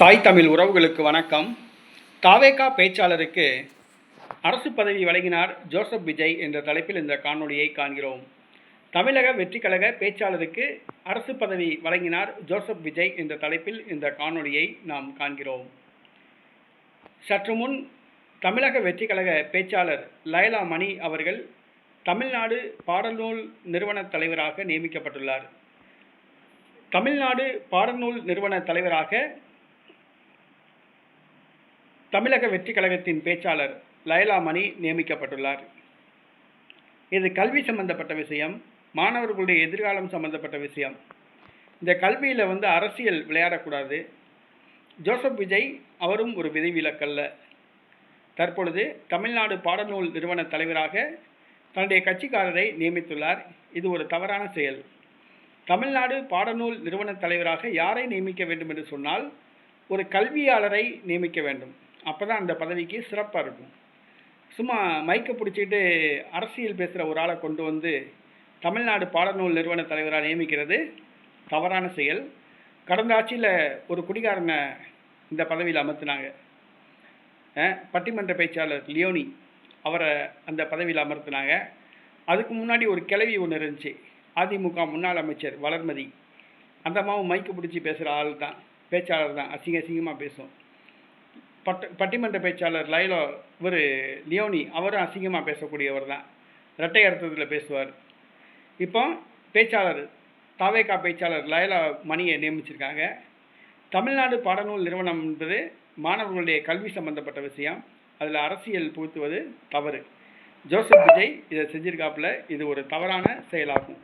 தாய் தமிழ் உறவுகளுக்கு வணக்கம். தாவேகா பேச்சாளருக்கு அரசு பதவி வழங்கினார் ஜோசப் விஜய் என்ற தலைப்பில் இந்த காணொளியை காண்கிறோம். தமிழக வெற்றி கழக பேச்சாளருக்கு அரசு பதவி வழங்கினார் ஜோசப் விஜய் என்ற தலைப்பில் இந்த காணொளியை நாம் காண்கிறோம். சற்று முன் தமிழக வெற்றி கழக பேச்சாளர் லைலா மணி அவர்கள் தமிழ்நாடு பாடநூல் நிறுவன தலைவராக நியமிக்கப்பட்டுள்ளார். தமிழ்நாடு பாடநூல் நிறுவன தலைவராக தமிழக வெற்றி கழகத்தின் பேச்சாளர் லைலா மணி நியமிக்கப்பட்டுள்ளார். இது கல்வி சம்பந்தப்பட்ட விஷயம், மாணவர்களுடைய எதிர்காலம் சம்பந்தப்பட்ட விஷயம். இந்த கல்வியில் அரசியல் விளையாடக்கூடாது. ஜோசப் விஜய் அவரும் ஒரு விதிவிலக்கல்ல. தற்பொழுது தமிழ்நாடு பாடநூல் நிறுவன தலைவராக தன்னுடைய கட்சிக்காரரை நியமித்துள்ளார். இது ஒரு தவறான செயல். தமிழ்நாடு பாடநூல் நிறுவன தலைவராக யாரை நியமிக்க வேண்டும் என்று சொன்னால் ஒரு கல்வியாளரை நியமிக்க வேண்டும். அப்போ தான் அந்த பதவிக்கு சிறப்பாக இருக்கும். சும்மா மைக்கை பிடிச்சிட்டு அரசியல் பேசுகிற ஒரு ஆளை கொண்டு வந்து தமிழ்நாடு பாடநூல் நிறுவன தலைவராக நியமிக்கிறது தவறான செயல். கடந்த ஆட்சியில் ஒரு குடிகாரனை இந்த பதவியில் அமர்த்தினாங்க. பட்டிமன்ற பேச்சாளர் லியோனி அவரை அந்த பதவியில் அமர்த்தினாங்க. அதுக்கு முன்னாடி ஒரு கிளவி ஒன்று இருந்துச்சு, அதிமுக முன்னாள் அமைச்சர் வளர்மதி. அந்த அம்மாவும் மைக்கு பிடிச்சி பேசுகிற ஆள் தான், பேச்சாளர் தான், அசிங்கமாக பேசும். பட்டிமன்ற பேச்சாளர் லைலா லியோனி அவரும் அசிங்கமாக பேசக்கூடியவர் தான், இரட்டை அர்த்தத்தில் பேசுவார். இப்போ பேச்சாளர் தாவேகா பேச்சாளர் லைலா மணியை நியமிச்சிருக்காங்க. தமிழ்நாடு பாடநூல் நிறுவனம் என்பது மாணவர்களுடைய கல்வி சம்பந்தப்பட்ட விஷயம். அதில் அரசியல் புகுத்துவது தவறு. ஜோசப் விஜய் இதை செஞ்சிருக்காப்புல. இது ஒரு தவறான செயலாகும்.